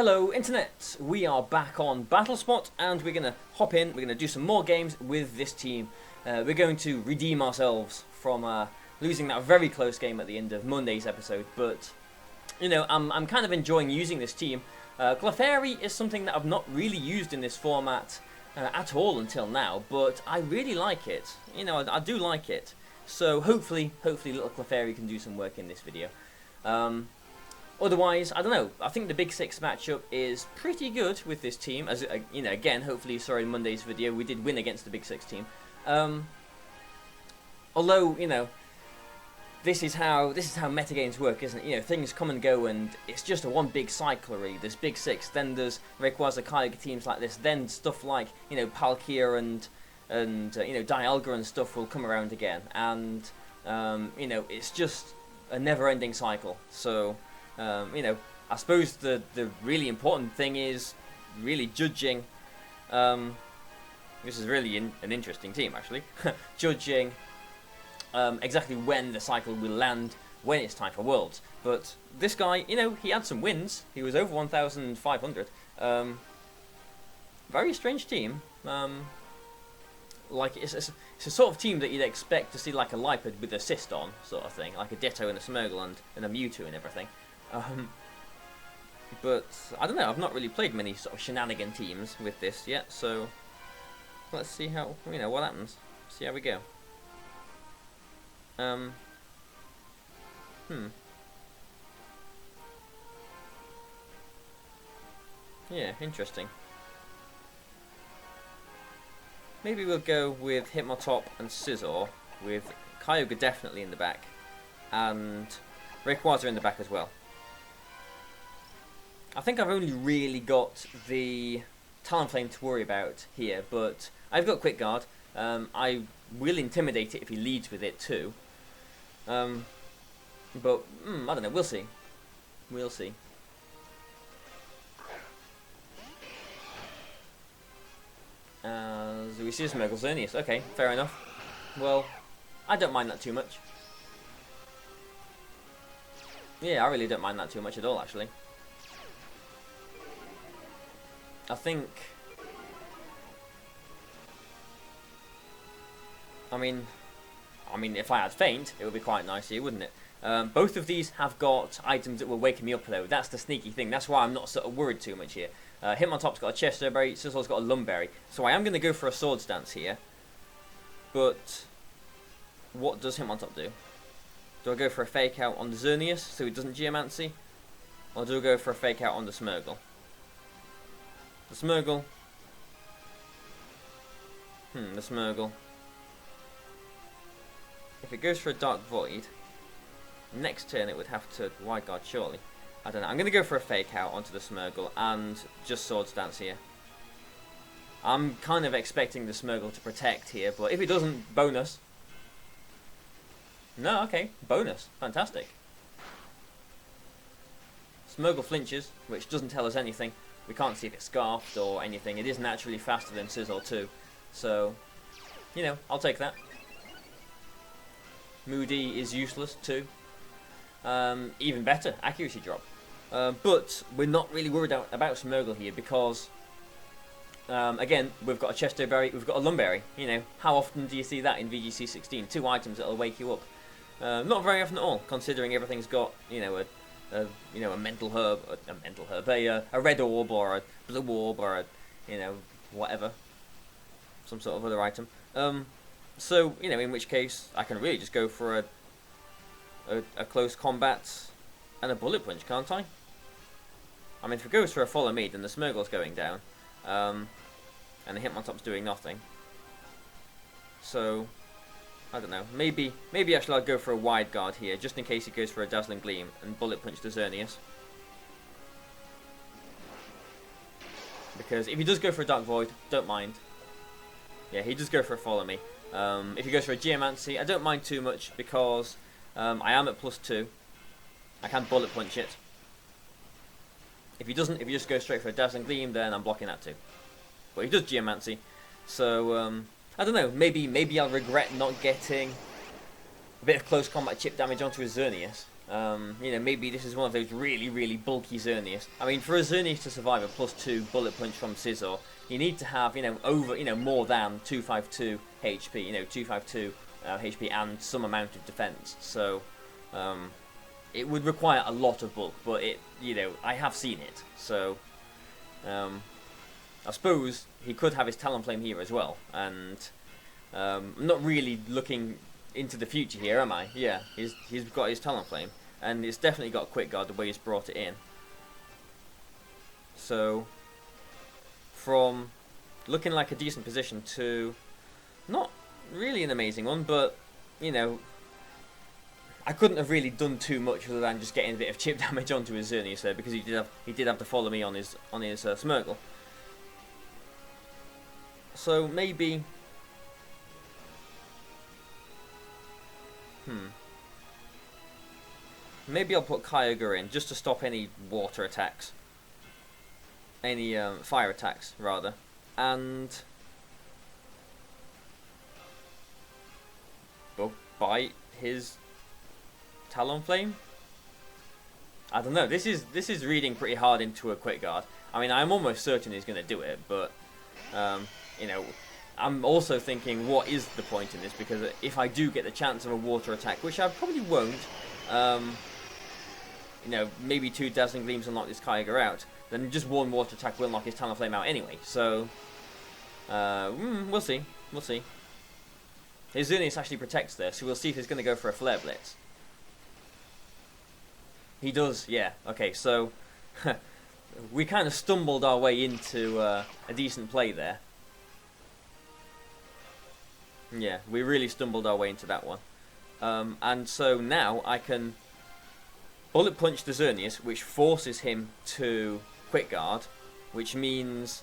Hello Internet, we are back on BattleSpot and we're going to hop in, we're going to do some more games with this team. We're going to redeem ourselves from losing that very close game at the end of Monday's episode, but you know, I'm kind of enjoying using this team. Clefairy is something that I've not really used in this format at all until now, but I really like it. You know, I do like it. So hopefully little Clefairy can do some work in this video. Otherwise, I don't know. I think the Big Six matchup is pretty good with this team. As you know, again, hopefully you saw in Monday's video, we did win against the Big Six team. Although, you know, this is how metagames work, isn't it? You know, things come and go, and it's just a one big cyclery. There's Big Six, then there's Rayquaza, Kyogre teams like this, then stuff like, you know, Palkia and you know, Dialga and stuff will come around again, and you know, it's just a never-ending cycle. So. You know, I suppose the really important thing is really judging. This is really an interesting team, actually. Judging exactly when the cycle will land, when it's time for Worlds. But this guy, you know, he had some wins. He was over 1,500. Very strange team. Like it's a sort of team that you'd expect to see like a Lipid with assist on, sort of thing, like a Ditto and a Smeargle and a Mewtwo and everything. But I don't know, I've not really played many sort of shenanigan teams with this yet, so let's see how, you know, what happens. See how we go. Yeah, interesting. Maybe we'll go with Hitmontop and Scizor, with Kyogre definitely in the back, and Rayquaza in the back as well. I think I've only really got the Talonflame to worry about here, but I've got Quick Guard. I will intimidate it if he leads with it too. But I don't know. We'll see. We'll see. So we see a Smeargle Xerneas. Okay, fair enough. Well, I don't mind that too much. Yeah, I really don't mind that too much at all, actually. I think... I mean, if I had Faint, it would be quite nice here, wouldn't it? Both of these have got items that will wake me up, though. That's the sneaky thing. That's why I'm not sort of worried too much here. Hitmontop's got a Chester Berry, Sizzle's got a Lumberry. So I am going to go for a Swords Dance here. But what does Hitmontop do? Do I go for a Fake Out on the Xerneas so he doesn't Geomancy? Or do I go for a Fake Out on the Smeargle? The Smeargle. The Smeargle. If it goes for a Dark Void, next turn it would have to Wide Guard, surely. I don't know. I'm going to go for a Fake Out onto the Smeargle and just Swords Dance here. I'm kind of expecting the Smeargle to protect here, but if it doesn't, bonus. No, okay, bonus. Fantastic. Smeargle flinches, which doesn't tell us anything. We can't see if it's Scarfed or anything. It is naturally faster than Sizzle too. So, you know, I'll take that. Moody is useless too. Even better, accuracy drop. But we're not really worried about Smeargle here because, again, we've got a Chesto Berry, we've got a Lumberry. You know, how often do you see that in VGC 16? 2 items that'll wake you up. Not very often at all, considering everything's got, you know, a mental herb, a red orb or a blue orb or a, you know, whatever, some sort of other item. So, you know, in which case I can really just go for a close combat and a Bullet Punch, can't I? I mean, if it goes for a Follow Me, then the Smeargle's going down, and the Hitmontop's doing nothing. So, I don't know. Maybe actually I'll go for a Wide Guard here, just in case he goes for a Dazzling Gleam and Bullet Punch the Xerneas. Because if he does go for a Dark Void, don't mind. Yeah, he does go for a Follow Me. If he goes for a Geomancy, I don't mind too much because I am at +2. I can Bullet Punch it. If he doesn't, if he just goes straight for a Dazzling Gleam, then I'm blocking that too. But he does Geomancy, so I don't know. Maybe I'll regret not getting a bit of close combat chip damage onto his Xerneas. You know, maybe this is one of those really bulky Xerneas. I mean, for a Xerneas to survive a +2 bullet punch from Scizor, you need to have, you know, more than 252 HP, you know, 252 HP and some amount of defense. So, it would require a lot of bulk, but you know, I have seen it. So, I suppose he could have his Talonflame here as well, and I'm not really looking into the future here, am I? Yeah, he's got his Talonflame, and it's definitely got Quick Guard the way he's brought it in. So, from looking like a decent position to not really an amazing one, but, you know, I couldn't have really done too much other than just getting a bit of chip damage onto his Xerneas there, because he did have to follow me on his Smeargle. So maybe, maybe I'll put Kyogre in just to stop any water attacks, any fire attacks rather, and Bug Bite his Talonflame. I don't know. This is reading pretty hard into a Quick Guard. I mean, I'm almost certain he's going to do it, but you know, I'm also thinking, what is the point in this? Because if I do get the chance of a water attack, which I probably won't, you know, maybe 2 Dazzling Gleams will knock this Kyogre out, then just 1 water attack will knock his Talonflame out anyway. So, we'll see. We'll see. His Xerneas actually protects there, so we'll see if he's going to go for a Flare Blitz. He does, yeah. Okay, so we kind of stumbled our way into a decent play there. Yeah, we really stumbled our way into that one. And so now I can Bullet Punch the Xerneas, which forces him to Quick Guard, which means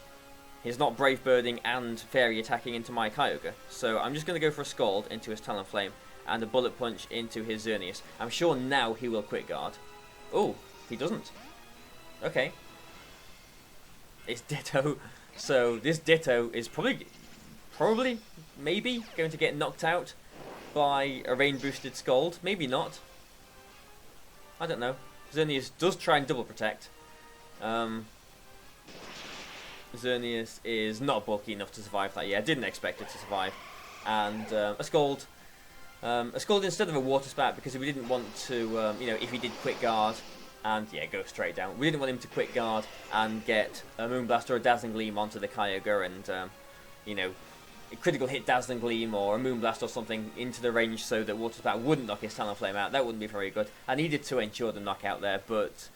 he's not Brave Birding and Fairy attacking into my Kyogre. So I'm just going to go for a Scald into his Talonflame and a Bullet Punch into his Xerneas. I'm sure now he will Quick Guard. Oh, he doesn't. Okay. It's Ditto. So this Ditto is probably, maybe, going to get knocked out by a Rain Boosted Scald. Maybe not. I don't know. Xerneas does try and double protect. Xerneas is not bulky enough to survive that. Yeah, I didn't expect it to survive. And a Scald. A Scald instead of a Water Spat, because we didn't want to, you know, if he did Quick Guard and, yeah, go straight down. We didn't want him to Quick Guard and get a Moonblast or a Dazzling Gleam onto the Kyogre and, you know, a critical hit Dazzling Gleam or a Moonblast or something into the range so that Water Spat wouldn't knock his Talonflame out. That wouldn't be very good. I needed to ensure the knockout there, but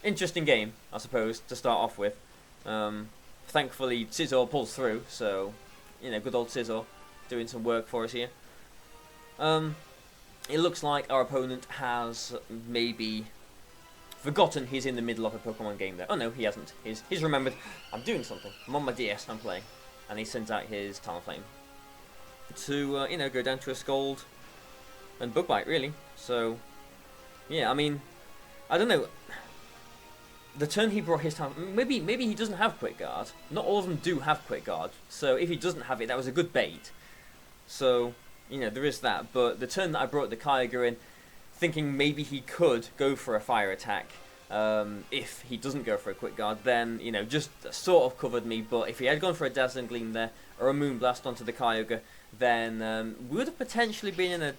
interesting game, I suppose, to start off with. Thankfully, Scizor pulls through, so, you know, good old Scizor doing some work for us here. It looks like our opponent has maybe forgotten he's in the middle of a Pokemon game there. Oh no, he hasn't. He's remembered. I'm doing something. I'm on my DS, I'm playing. And he sends out his Talonflame to, you know, go down to a Scald and Bug Bite, really. So, yeah, I mean, I don't know. The turn he brought his Talonflame, maybe he doesn't have Quick Guard. Not all of them do have Quick Guard. So if he doesn't have it, that was a good bait. So, you know, there is that. But the turn that I brought the Kyogre in, thinking maybe he could go for a Fire attack, if he doesn't go for a Quick Guard, then, you know, just sort of covered me. But if he had gone for a Dazzling Gleam there, or a Moonblast onto the Kyogre, then we would have potentially been in a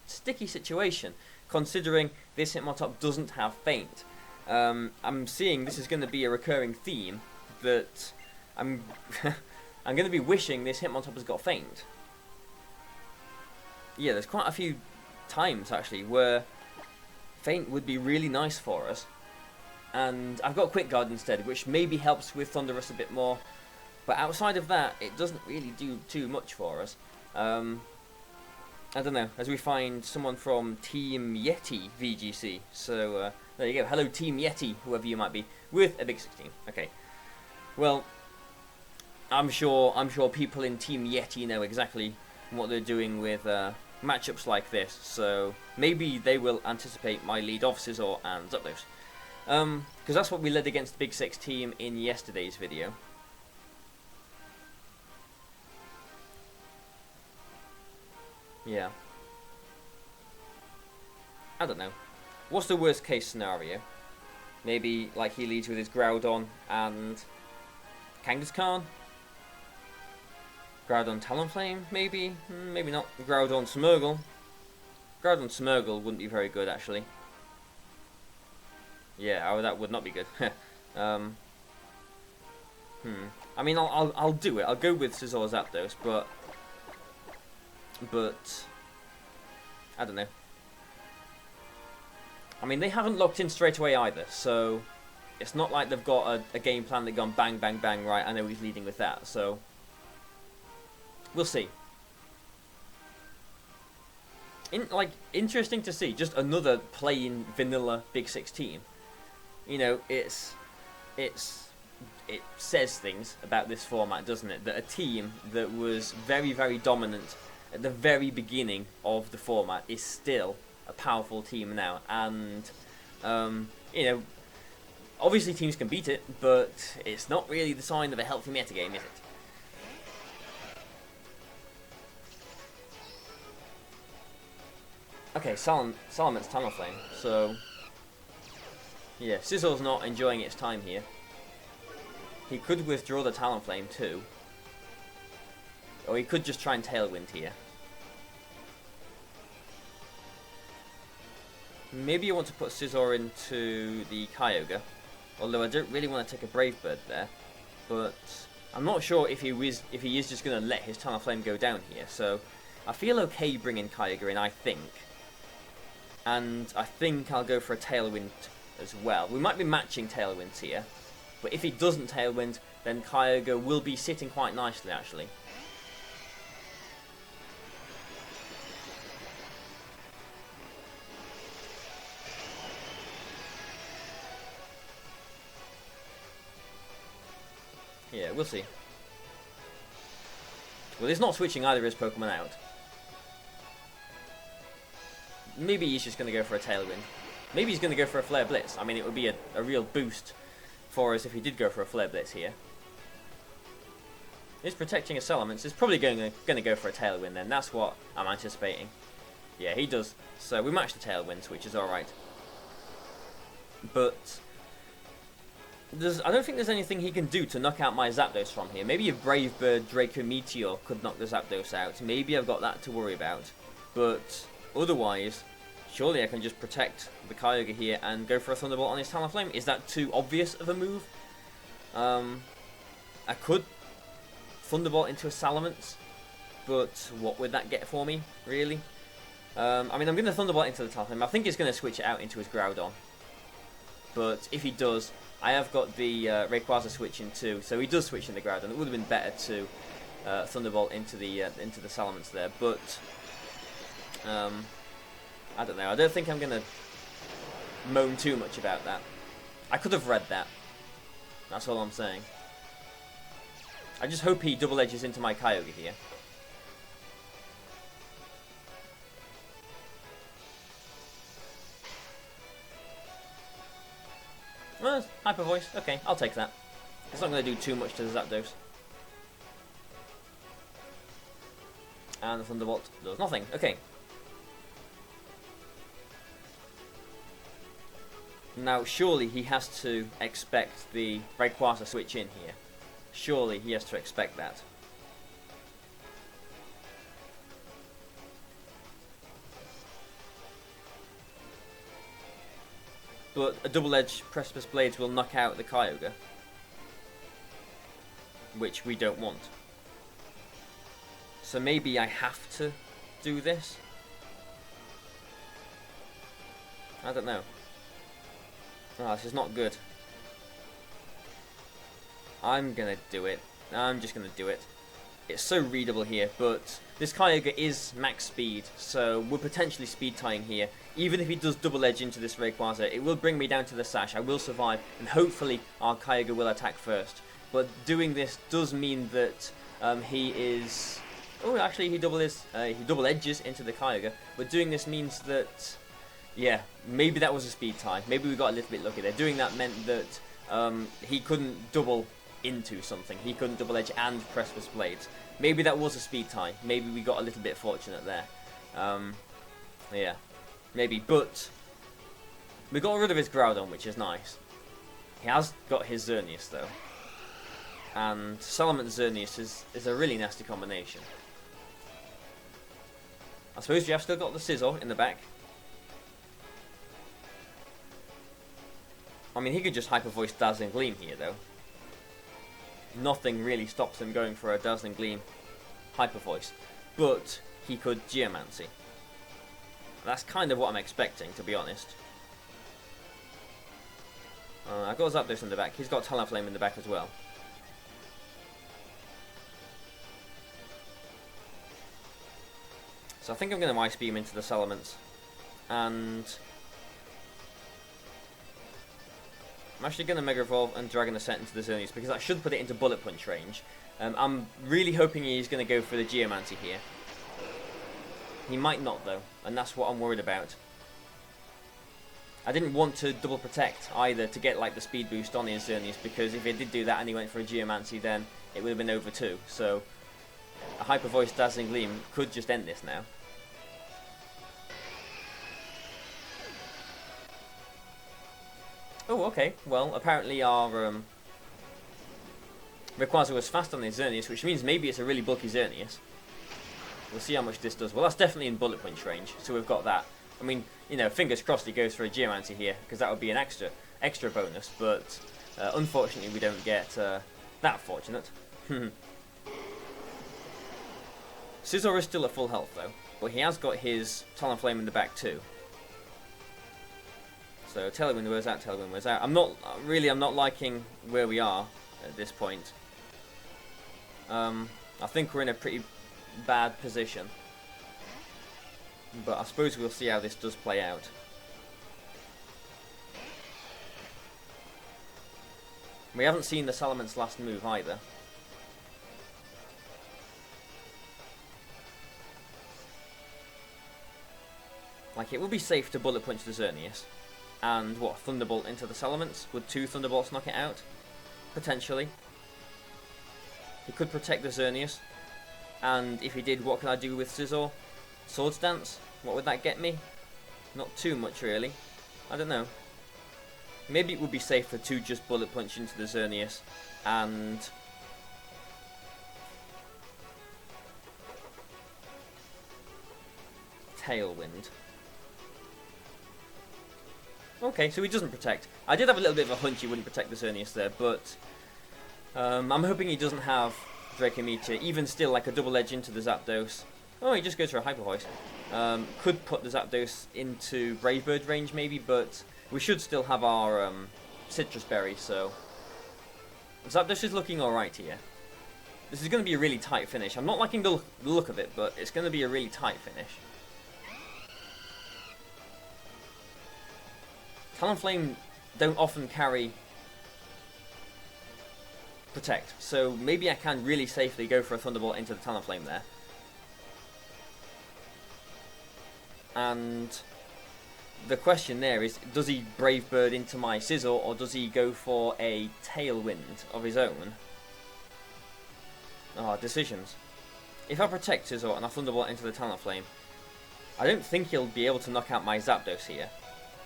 sticky situation, considering this Hitmontop doesn't have Feint. I'm seeing this is going to be a recurring theme, that I'm I'm going to be wishing this Hitmontop has got Feint. Yeah, there's quite a few times, actually, where Feint would be really nice for us. And I've got Quick Guard instead, which maybe helps with Thunderous a bit more. But outside of that, it doesn't really do too much for us. I don't know, as we find someone from Team Yeti VGC. So, there you go. Hello, Team Yeti, whoever you might be, with a big 16. Okay. Well, I'm sure people in Team Yeti know exactly what they're doing with matchups like this. So, maybe they will anticipate my lead of Scizor and Zapdos. Because that's what we led against the Big 6 team in yesterday's video. Yeah. I don't know. What's the worst case scenario? Maybe like he leads with his Groudon and Kangaskhan? Groudon Talonflame, maybe? Maybe not. Groudon Smeargle. Groudon Smeargle wouldn't be very good, actually. Yeah, oh, that would not be good. I mean, I'll do it. I'll go with Scizor Zapdos, but I don't know. I mean, they haven't locked in straight away either, so it's not like they've got a game plan that gone bang, bang, bang. Right, I know he's leading with that, so we'll see. Interesting to see. Just another plain vanilla Big Six team. You know, it says things about this format, doesn't it? That a team that was very, very dominant at the very beginning of the format is still a powerful team now. And, you know, obviously teams can beat it, but it's not really the sign of a healthy metagame, is it? Okay, Salamence Talonflame, so yeah, Scizor's not enjoying its time here. He could withdraw the Talonflame too. Or he could just try and Tailwind here. Maybe you want to put Scizor into the Kyogre. Although I don't really want to take a Brave Bird there. But I'm not sure if he is just going to let his Talonflame go down here. So I feel okay bringing Kyogre in, I think. And I think I'll go for a Tailwind as well. We might be matching Tailwinds here. But if he doesn't Tailwind, then Kyogre will be sitting quite nicely, actually. Yeah, we'll see. Well, he's not switching either of his Pokemon out. Maybe he's just going to go for a Tailwind. Maybe he's going to go for a Flare Blitz. I mean, it would be a real boost for us if he did go for a Flare Blitz here. He's protecting a Salamence. He's probably going to go for a Tailwind then. That's what I'm anticipating. Yeah, he does. So we match the Tailwinds, which is alright. But I don't think there's anything he can do to knock out my Zapdos from here. Maybe a Brave Bird Draco Meteor could knock the Zapdos out. Maybe I've got that to worry about. But otherwise, surely I can just protect the Kyogre here and go for a Thunderbolt on his Talonflame. Is that too obvious of a move? I could Thunderbolt into a Salamence, but what would that get for me, really? I mean, I'm going to Thunderbolt into the Talonflame. I think he's going to switch it out into his Groudon. But if he does, I have got the Rayquaza switch in too, so he does switch in the Groudon. It would have been better to Thunderbolt into the Salamence there, but I don't know. I don't think I'm going to moan too much about that. I could have read that. That's all I'm saying. I just hope he double edges into my Kyogre here. Well, Hyper Voice. Okay, I'll take that. It's not going to do too much to the Zapdos. And the Thunderbolt does nothing. Okay. Now, surely he has to expect the Rayquaza switch in here. Surely he has to expect that. But a double-edged Precipice Blades will knock out the Kyogre, which we don't want. So maybe I have to do this? I don't know. Oh, this is not good. I'm gonna do it. I'm just gonna do it. It's so readable here, but this Kyogre is max speed, so we're potentially speed tying here. Even if he does double edge into this Rayquaza, it will bring me down to the sash. I will survive, and hopefully our Kyogre will attack first. But doing this does mean that he is... Oh, actually he double edges into the Kyogre. But doing this means that... Yeah, maybe that was a speed tie. Maybe we got a little bit lucky there. Doing that meant that he couldn't double into something. He couldn't double edge and Precipice Blades. Maybe that was a speed tie. Maybe we got a little bit fortunate there. Yeah. maybe, but we got rid of his Groudon, which is nice. He has got his Xerneas though, and Salamence Xerneas is a really nasty combination. I suppose you have still got the Scizor in the back. I mean, he could just Hyper Voice Dazzling Gleam here though. Nothing really stops him going for a Dazzling Gleam Hyper Voice, but he could Geomancy. That's kind of what I'm expecting, to be honest. I've got Zapdos in the back. He's got Talonflame in the back as well. So I think I'm going to Ice Beam into the Salamence. And I'm actually going to Mega Evolve and Dragon Ascent into the Xerneas because that should put it into Bullet Punch range. I'm really hoping he's going to go for the Geomancy here. He might not though, and that's what I'm worried about. I didn't want to double protect either to get like the speed boost on his Xerneas, because if he did do that and he went for a Geomancy, then it would have been over too. So a Hyper Voice Dazzling Gleam could just end this now. Oh, okay. Well, apparently our Rayquaza was fast on his Xerneas, which means maybe it's a really bulky Xerneas. We'll see how much this does. Well, that's definitely in Bullet Punch range, so we've got that. I mean, you know, fingers crossed he goes for a Geomancy here, because that would be an extra bonus, but unfortunately we don't get that fortunate. Scizor is still at full health though, but he has got his Talonflame in the back too. So Tailwind wears out, Tailwind wears out. I'm not liking where we are at this point. I think we're in a pretty bad position. But I suppose we'll see how this does play out. We haven't seen the Salamance's last move either. Like, it would be safe to Bullet Punch the Xerneas. And what, Thunderbolt into the Salamence? Would 2 Thunderbolts knock it out? Potentially. He could protect the Xerneas. And if he did, what can I do with Scizor? Swords Dance? What would that get me? Not too much really. I don't know. Maybe it would be safer to just Bullet Punch into the Xerneas and Tailwind. Okay, so he doesn't protect. I did have a little bit of a hunch he wouldn't protect the Xerneas there, but I'm hoping he doesn't have Draco Meteor. Even still, like a double edge into the Zapdos. Oh, he just goes for a Hyper Voice. Could put the Zapdos into Brave Bird range maybe, but we should still have our Citrus Berry, so Zapdos is looking alright here. This is going to be a really tight finish. I'm not liking the look of it, but it's going to be a really tight finish. Talonflame don't often carry Protect, so maybe I can really safely go for a Thunderbolt into the Talonflame there. And the question there is, does he Brave Bird into my Scizor, or does he go for a Tailwind of his own? Ah, decisions. If I protect Scizor and I Thunderbolt into the Talonflame, I don't think he'll be able to knock out my Zapdos here.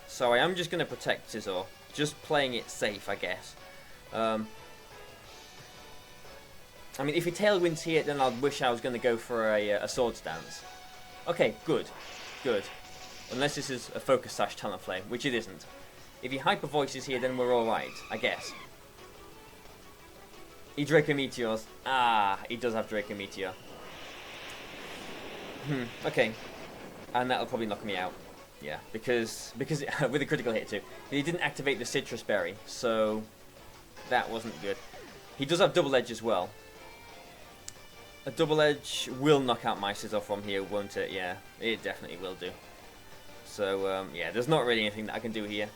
So I am just going to protect Scizor, just playing it safe, I guess. I mean, if he Tailwinds here, then I'd wish I was going to go for a Swords Dance. Okay, good. Good. Unless this is a Focus Sash Talonflame, which it isn't. If he Hyper Voices here, then we're alright, I guess. He Draco Meteors. Ah, he does have Draco Meteor. Okay. And that'll probably knock me out. Yeah, because with a critical hit too. He didn't activate the Citrus Berry, so that wasn't good. He does have Double Edge as well. A Double Edge will knock out my Scizor from here, won't it? Yeah, it definitely will do. So, yeah, there's not really anything that I can do here.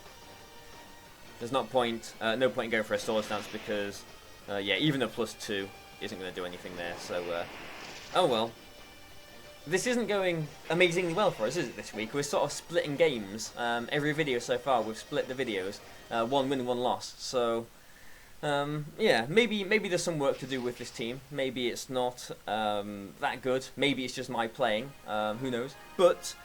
There's no point in going for a Swords Dance because, yeah, even a +2 isn't going to do anything there. So, oh well. This isn't going amazingly well for us, is it, this week? We're sort of splitting games. Every video so far, we've split the videos. 1 win, 1 loss. So, yeah, maybe there's some work to do with this team. Maybe it's not that good. Maybe it's just my playing. Who knows? But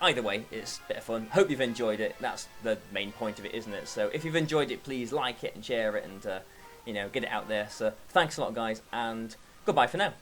either way, it's a bit of fun. Hope you've enjoyed it. That's the main point of it, isn't it? So if you've enjoyed it, please like it and share it and, you know, get it out there. So thanks a lot, guys, and goodbye for now.